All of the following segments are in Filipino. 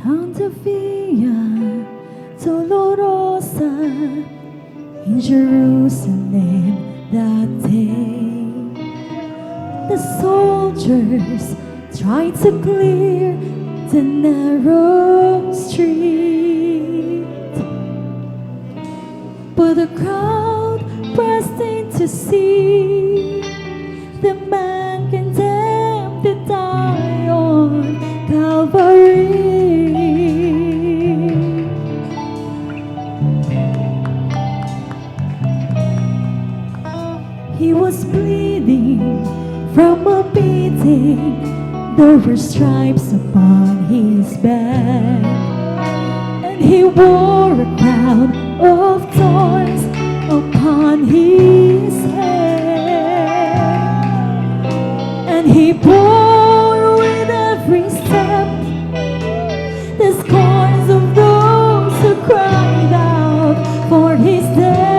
Santa Via Dolorosa in Jerusalem that day. The soldiers tried to clear the narrow street, but the crowd pressed in to see the man condemned to die on Calvary. He was bleeding from a beating. There were stripes upon his back, and he wore a crown of thorns upon his head. And he bore with every step the scorns of those who cried out for his death.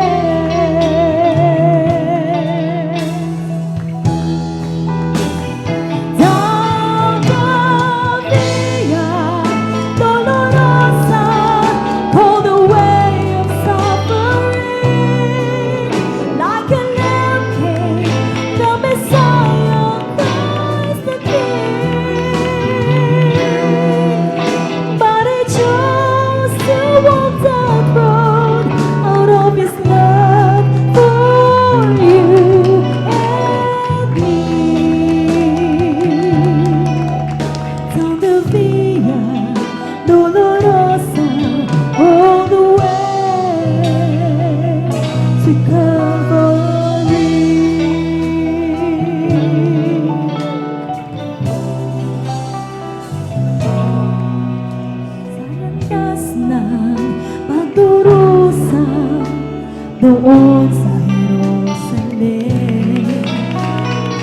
Doon sa Jerusalem,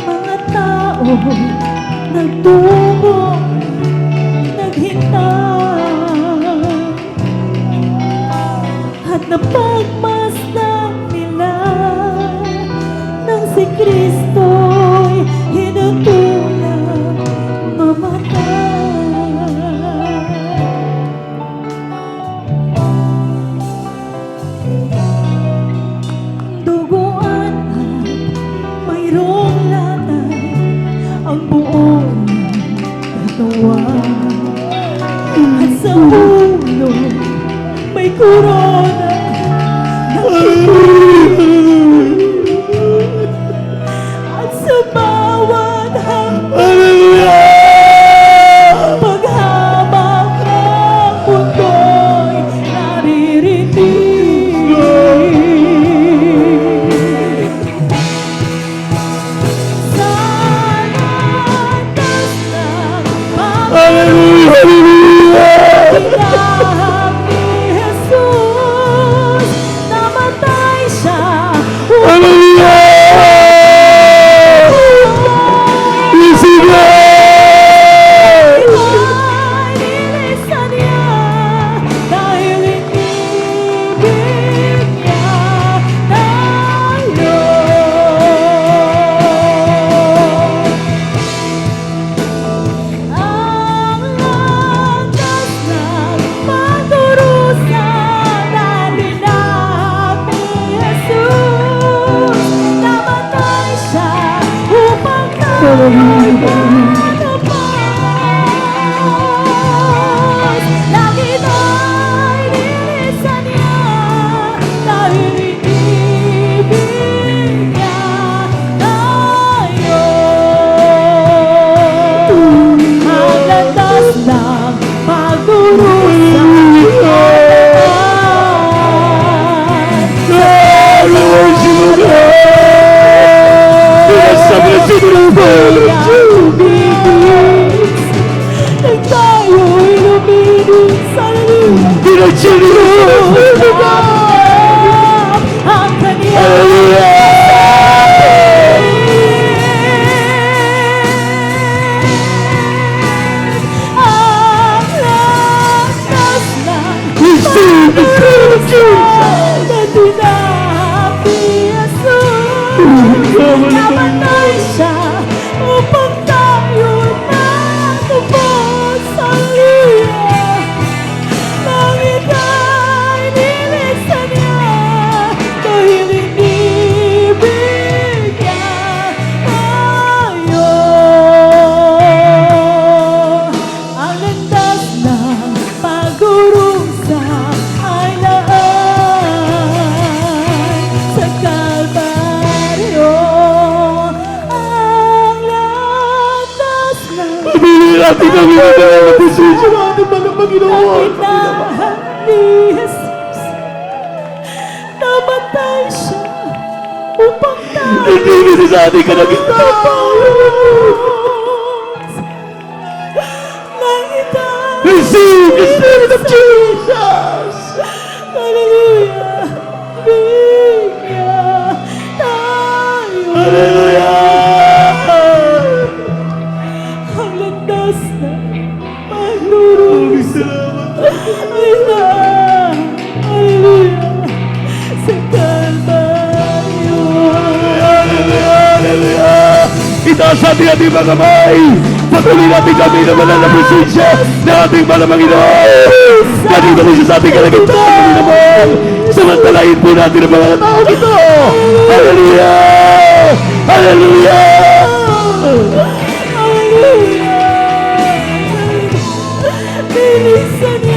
mga tao nagtungo, naghintay, at napagmasdan nila nang si Kristo'y hinatulang mamatay. Ang buong katawan, at sa ulo may korona ng itim, at sa bawat paghamak ng mundo'y naririnig. Tinahak ni Jesus, namatay siya. Nilisan niya dahil inibig niya tayo. Lagi na'y nilisan niya dahil inibig niya tayo. Ang landas ng pagdurusa tayo'y luminig sa ang namatay siya upang tayo'y matubos sa liya. banal na presensya ng ating mga Panginoon. Inahan ni Jesus. Namatay siya upang tayo Hindi sa ating kalagitnaan. Receive the Spirit of Jesus. Hallelujah. Bigyan tayo. Hallelujah. Ang landas na maglulong ay na. Hallelujah. Sa Kalbaryo. Hallelujah. Hallelujah. Itaas natin ating mga kamay. Patuloy natin kami na banal na presensya na ating mga Panginoon. Dating kami sa ating kalagitnaan, Panginoon. Samantalahin po natin ang mga tao ito. Hallelujah! Hallelujah! Hallelujah! Bilisan